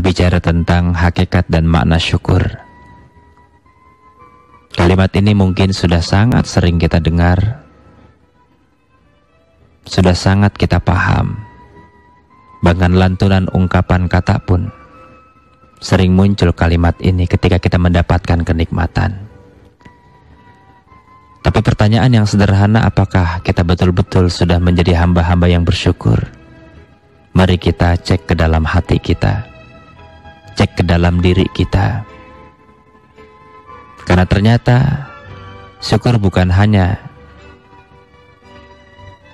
berbicara tentang hakikat dan makna syukur. Kalimat ini mungkin sudah sangat sering kita dengar, sudah sangat kita paham. Bahkan lantunan ungkapan kata pun sering muncul kalimat ini ketika kita mendapatkan kenikmatan. Tapi pertanyaan yang sederhana, apakah kita betul-betul sudah menjadi hamba-hamba yang bersyukur? Mari kita cek ke dalam hati kita, cek ke dalam diri kita. Karena ternyata syukur bukan hanya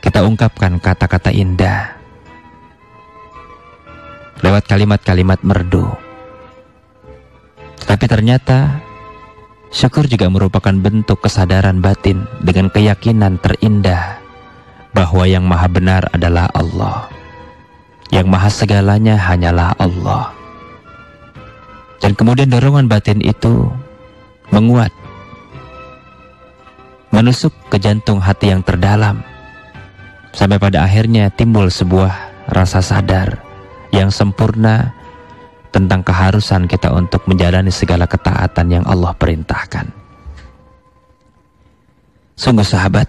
kita ungkapkan kata-kata indah lewat kalimat-kalimat merdu, tapi ternyata syukur juga merupakan bentuk kesadaran batin dengan keyakinan terindah bahwa yang maha benar adalah Allah, yang maha segalanya hanyalah Allah. Dan kemudian dorongan batin itu menguat, menusuk ke jantung hati yang terdalam, sampai pada akhirnya timbul sebuah rasa sadar yang sempurna tentang keharusan kita untuk menjalani segala ketaatan yang Allah perintahkan. Sungguh sahabat,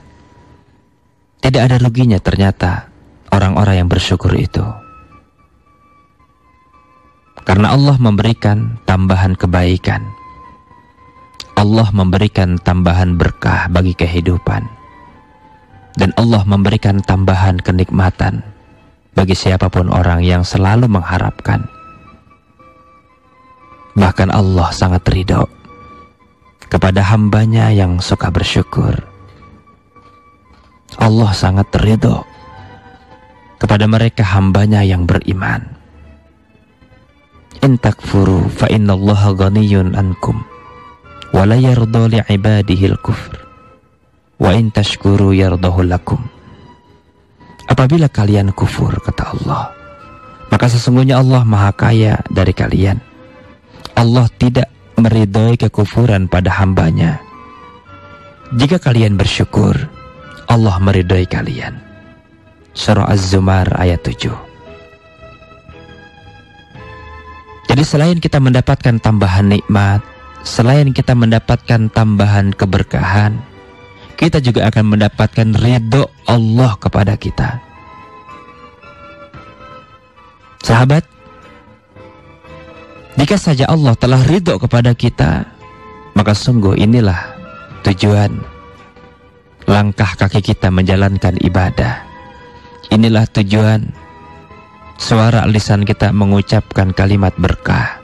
tidak ada ruginya ternyata orang-orang yang bersyukur itu. Karena Allah memberikan tambahan kebaikan, Allah memberikan tambahan berkah bagi kehidupan, dan Allah memberikan tambahan kenikmatan bagi siapapun orang yang selalu mengharapkan. Bahkan Allah sangat ridho kepada hambanya yang suka bersyukur. Allah sangat ridho kepada mereka hambanya yang beriman. In takfuru fa innallaha ghaniyun ankum wa la yarda li ibadihi al-kufr wa in tashkuru yardahu lakum. Apabila kalian kufur, kata Allah, maka sesungguhnya Allah maha kaya dari kalian. Allah tidak meridhoi kekufuran pada hambanya. Jika kalian bersyukur, Allah meridhoi kalian. Surah Az-Zumar ayat 7. Jadi selain kita mendapatkan tambahan nikmat, selain kita mendapatkan tambahan keberkahan, kita juga akan mendapatkan ridho Allah kepada kita. Sahabat, jika saja Allah telah ridho kepada kita, maka sungguh inilah tujuan langkah kaki kita menjalankan ibadah. Inilah tujuan suara lisan kita mengucapkan kalimat berkah.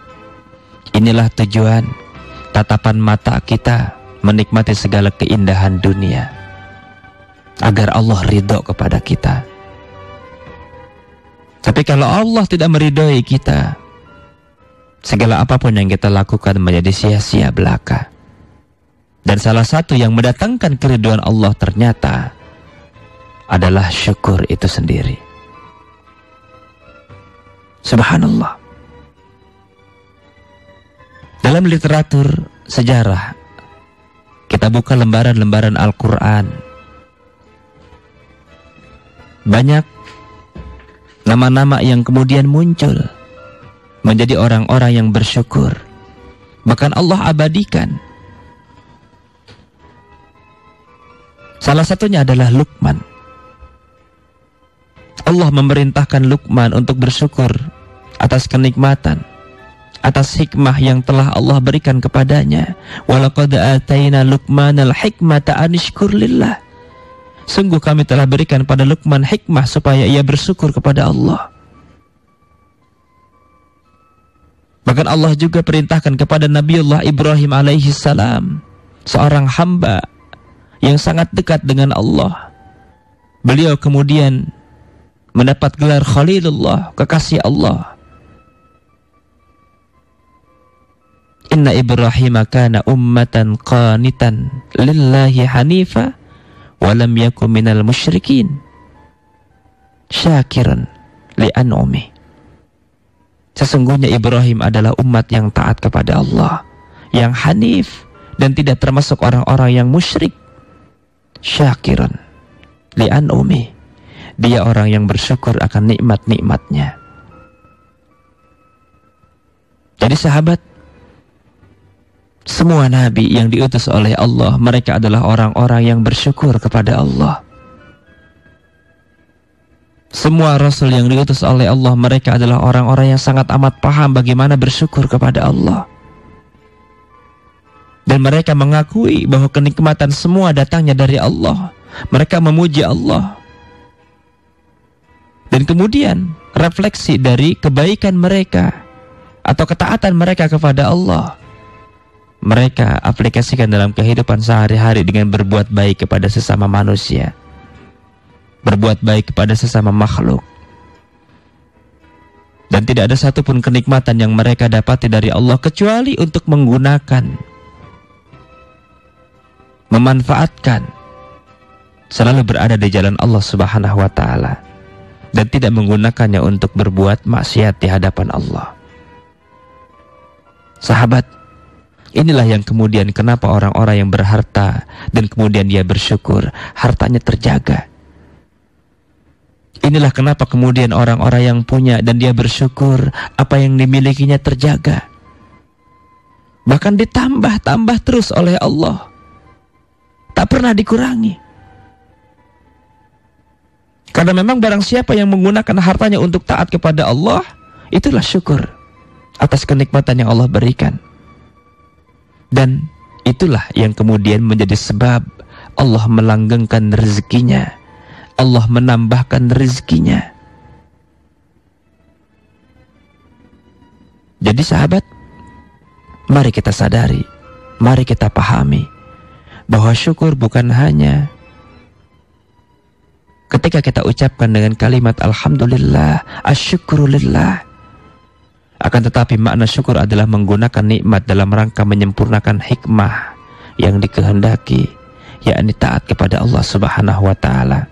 Inilah tujuan tatapan mata kita menikmati segala keindahan dunia, agar Allah ridho kepada kita. Tapi kalau Allah tidak meridhoi kita, segala apapun yang kita lakukan menjadi sia-sia belaka. Dan salah satu yang mendatangkan keridhaan Allah ternyata adalah syukur itu sendiri. Subhanallah. Dalam literatur sejarah, kita buka lembaran-lembaran Al-Quran, banyak nama-nama yang kemudian muncul menjadi orang-orang yang bersyukur. Bahkan Allah abadikan. Salah satunya adalah Luqman. Allah memerintahkan Luqman untuk bersyukur atas kenikmatan, atas hikmah yang telah Allah berikan kepadanya. Walaqad ataina Luqmanal hikmata anishkur lillah. Sungguh kami telah berikan pada Luqman hikmah supaya ia bersyukur kepada Allah. Bahkan Allah juga perintahkan kepada Nabiullah Ibrahim alaihi salam, seorang hamba yang sangat dekat dengan Allah. Beliau kemudian mendapat gelar Khalilullah, kekasih Allah. Inna Ibrahim kana ummatan qanitan lillahi hanifa walam yakun minal musyrikin syakiran li'an'umi. Sesungguhnya Ibrahim adalah umat yang taat kepada Allah, yang hanif, dan tidak termasuk orang-orang yang musyrik. Syakiran li'an'umi, dia orang yang bersyukur akan nikmat-nikmatnya. sahabat, semua nabi yang diutus oleh Allah, mereka adalah orang-orang yang bersyukur kepada Allah. Semua rasul yang diutus oleh Allah, mereka adalah orang-orang yang sangat amat paham bagaimana bersyukur kepada Allah. Dan mereka mengakui bahwa kenikmatan semua datangnya dari Allah. Mereka memuji Allah. Dan kemudian refleksi dari kebaikan mereka atau ketaatan mereka kepada Allah, mereka aplikasikan dalam kehidupan sehari-hari dengan berbuat baik kepada sesama manusia, berbuat baik kepada sesama makhluk. Dan tidak ada satupun kenikmatan yang mereka dapati dari Allah kecuali untuk menggunakan, memanfaatkan, selalu berada di jalan Allah Subhanahu wa ta'ala, dan tidak menggunakannya untuk berbuat maksiat di hadapan Allah. Sahabat, inilah yang kemudian kenapa orang-orang yang berharta dan kemudian dia bersyukur, hartanya terjaga. Inilah kenapa kemudian orang-orang yang punya dan dia bersyukur, apa yang dimilikinya terjaga. Bahkan ditambah-tambah terus oleh Allah. Tak pernah dikurangi. Karena memang barang siapa yang menggunakan hartanya untuk taat kepada Allah, itulah syukur atas kenikmatan yang Allah berikan. Dan itulah yang kemudian menjadi sebab Allah melanggengkan rezekinya, Allah menambahkan rezekinya. Jadi sahabat, mari kita sadari, mari kita pahami bahwa syukur bukan hanya ketika kita ucapkan dengan kalimat alhamdulillah, asyukurulillah. Akan tetapi makna syukur adalah menggunakan nikmat dalam rangka menyempurnakan hikmah yang dikehendaki, yakni taat kepada Allah Subhanahu wa ta'ala.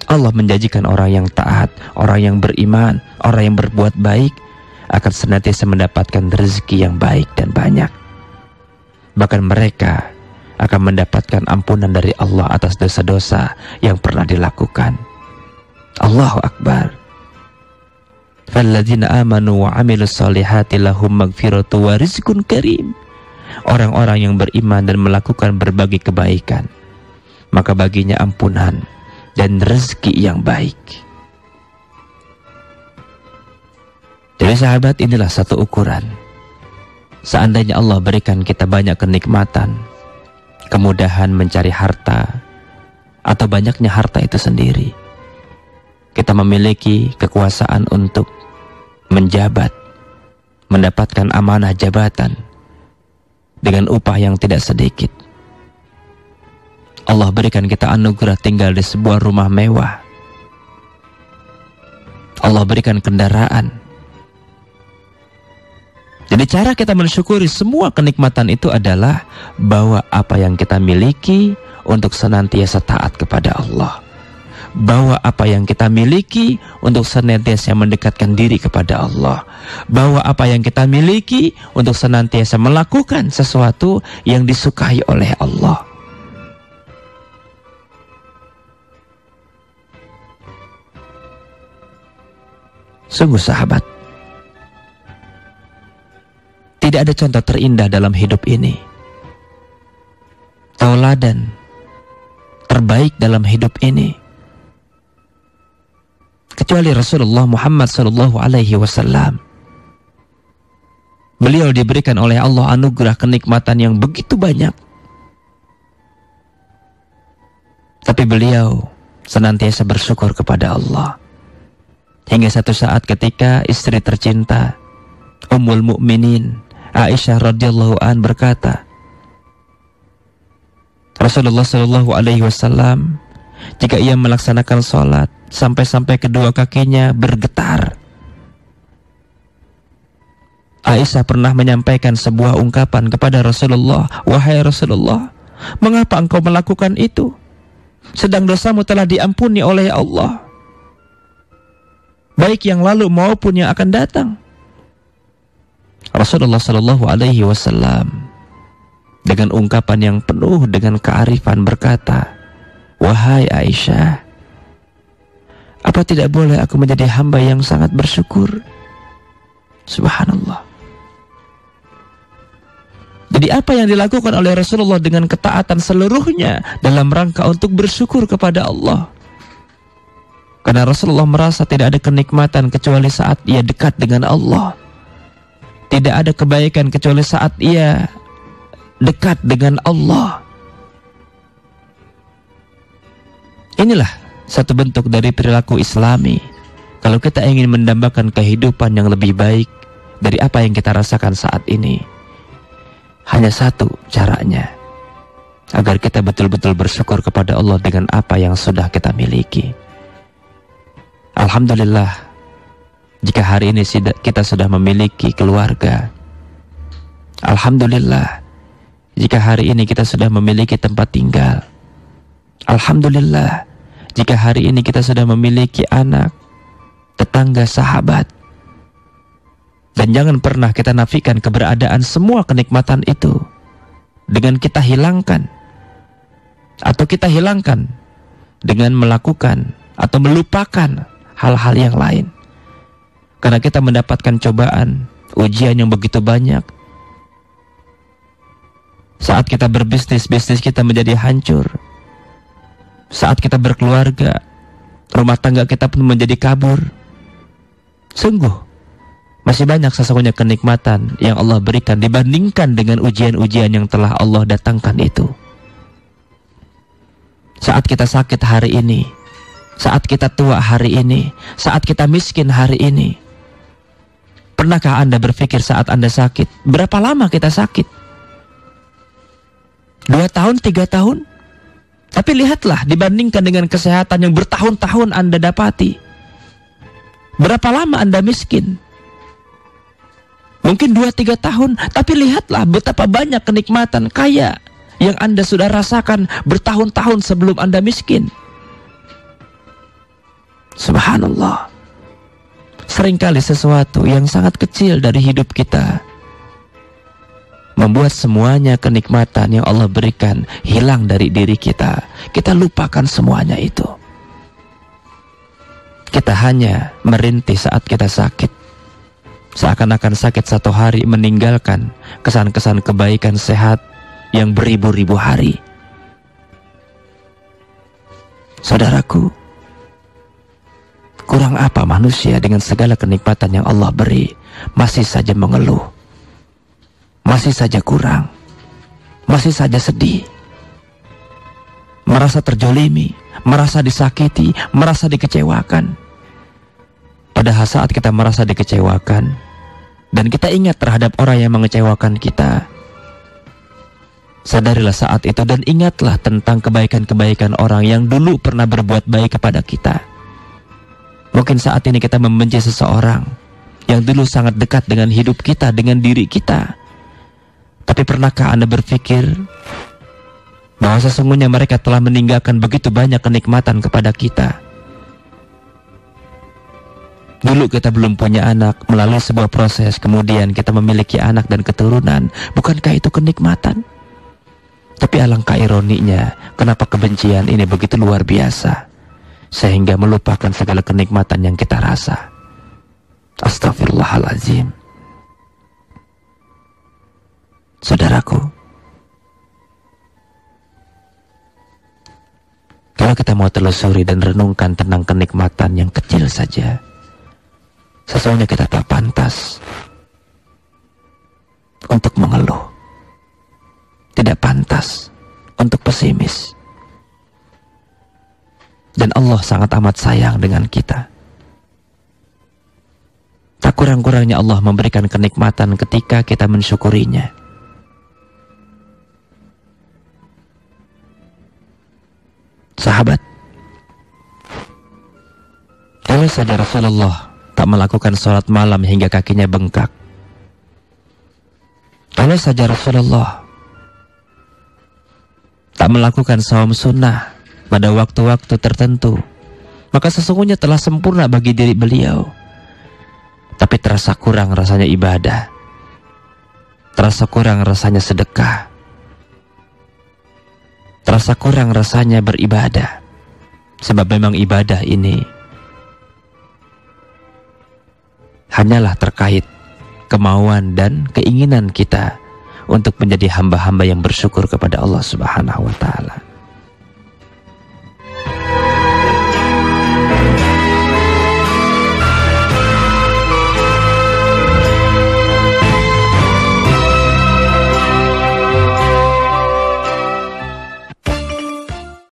Allah menjanjikan orang yang taat, orang yang beriman, orang yang berbuat baik akan senantiasa mendapatkan rezeki yang baik dan banyak. Bahkan mereka akan mendapatkan ampunan dari Allah atas dosa-dosa yang pernah dilakukan. Allahu Akbar. Falladzina amanu wa amilus solihati lahum magfiratu wa rizqun karim. Orang-orang yang beriman dan melakukan berbagai kebaikan, maka baginya ampunan dan rezeki yang baik. Jadi sahabat, inilah satu ukuran. Seandainya Allah berikan kita banyak kenikmatan, kemudahan mencari harta, atau banyaknya harta itu sendiri, kita memiliki kekuasaan untuk menjabat, mendapatkan amanah jabatan dengan upah yang tidak sedikit. Allah berikan kita anugerah tinggal di sebuah rumah mewah. Allah berikan kendaraan. Jadi cara kita mensyukuri semua kenikmatan itu adalah bawa apa yang kita miliki untuk senantiasa taat kepada Allah. Bawa apa yang kita miliki untuk senantiasa mendekatkan diri kepada Allah. Bawa apa yang kita miliki untuk senantiasa melakukan sesuatu yang disukai oleh Allah. Sungguh sahabat, tidak ada contoh terindah dalam hidup ini, tauladan terbaik dalam hidup ini, kecuali Rasulullah Muhammad SAW. Beliau diberikan oleh Allah anugerah kenikmatan yang begitu banyak, tapi beliau senantiasa bersyukur kepada Allah. Hingga satu saat ketika istri tercinta Ummul Mukminin Aisyah radhiyallahu an berkata, Rasulullah SAW jika ia melaksanakan sholat sampai-sampai kedua kakinya bergetar. Aisyah pernah menyampaikan sebuah ungkapan kepada Rasulullah, wahai Rasulullah, mengapa engkau melakukan itu? Sedang dosamu telah diampuni oleh Allah, baik yang lalu maupun yang akan datang. Rasulullah SAW dengan ungkapan yang penuh dengan kearifan berkata, wahai Aisyah, apa tidak boleh aku menjadi hamba yang sangat bersyukur? Subhanallah. Jadi apa yang dilakukan oleh Rasulullah dengan ketaatan seluruhnya dalam rangka untuk bersyukur kepada Allah. Karena Rasulullah merasa tidak ada kenikmatan kecuali saat ia dekat dengan Allah. Tidak ada kebaikan kecuali saat ia dekat dengan Allah. Inilah satu bentuk dari perilaku Islami. Kalau kita ingin mendambakan kehidupan yang lebih baik dari apa yang kita rasakan saat ini, hanya satu caranya, agar kita betul-betul bersyukur kepada Allah dengan apa yang sudah kita miliki. Alhamdulillah, jika hari ini kita sudah memiliki keluarga. Alhamdulillah, jika hari ini kita sudah memiliki tempat tinggal. Alhamdulillah, jika hari ini kita sudah memiliki anak, tetangga, sahabat. Dan jangan pernah kita nafikan keberadaan semua kenikmatan itu dengan kita hilangkan, atau kita hilangkan dengan melakukan atau melupakan hal-hal yang lain. Karena kita mendapatkan cobaan, ujian yang begitu banyak. Saat kita berbisnis, bisnis kita menjadi hancur. Saat kita berkeluarga, rumah tangga kita pun menjadi kabur. Sungguh masih banyak sesungguhnya kenikmatan yang Allah berikan dibandingkan dengan ujian-ujian yang telah Allah datangkan itu. Saat kita sakit hari ini, saat kita tua hari ini, saat kita miskin hari ini, pernahkah Anda berpikir saat Anda sakit, berapa lama kita sakit? 2 tahun, 3 tahun? Tapi lihatlah, dibandingkan dengan kesehatan yang bertahun-tahun Anda dapati, berapa lama Anda miskin? Mungkin 2-3 tahun, tapi lihatlah betapa banyak kenikmatan kaya yang Anda sudah rasakan bertahun-tahun sebelum Anda miskin. Subhanallah. Seringkali sesuatu yang sangat kecil dari hidup kita membuat semuanya kenikmatan yang Allah berikan hilang dari diri kita. Kita lupakan semuanya itu. Kita hanya merintih saat kita sakit. Seakan-akan sakit 1 hari meninggalkan kesan-kesan kebaikan sehat yang beribu-ribu hari. Saudaraku, kurang apa manusia dengan segala kenikmatan yang Allah beri masih saja mengeluh, masih saja kurang, masih saja sedih, merasa terjolimi, merasa disakiti, merasa dikecewakan. Padahal saat kita merasa dikecewakan dan kita ingat terhadap orang yang mengecewakan kita, sadarilah saat itu dan ingatlah tentang kebaikan-kebaikan orang yang dulu pernah berbuat baik kepada kita. Mungkin saat ini kita membenci seseorang yang dulu sangat dekat dengan hidup kita, dengan diri kita. Tapi pernahkah Anda berpikir bahwa sesungguhnya mereka telah meninggalkan begitu banyak kenikmatan kepada kita? Dulu kita belum punya anak, melalui sebuah proses kemudian kita memiliki anak dan keturunan. Bukankah itu kenikmatan? Tapi alangkah ironinya, kenapa kebencian ini begitu luar biasa sehingga melupakan segala kenikmatan yang kita rasa. Astaghfirullahaladzim. Saudaraku, kalau kita mau telusuri dan renungkan tentang kenikmatan yang kecil saja, sesungguhnya kita tak pantas untuk mengeluh, tidak pantas untuk pesimis. Dan Allah sangat amat sayang dengan kita. Tak kurang-kurangnya Allah memberikan kenikmatan ketika kita mensyukurinya. Sahabat, kalau saja Rasulullah tak melakukan sholat malam hingga kakinya bengkak, kalau saja Rasulullah tak melakukan saum sunnah pada waktu-waktu tertentu, maka sesungguhnya telah sempurna bagi diri beliau. Tapi terasa kurang rasanya ibadah, terasa kurang rasanya sedekah, terasa kurang rasanya beribadah. Sebab memang ibadah ini hanyalah terkait kemauan dan keinginan kita untuk menjadi hamba-hamba yang bersyukur kepada Allah Subhanahu wa taala.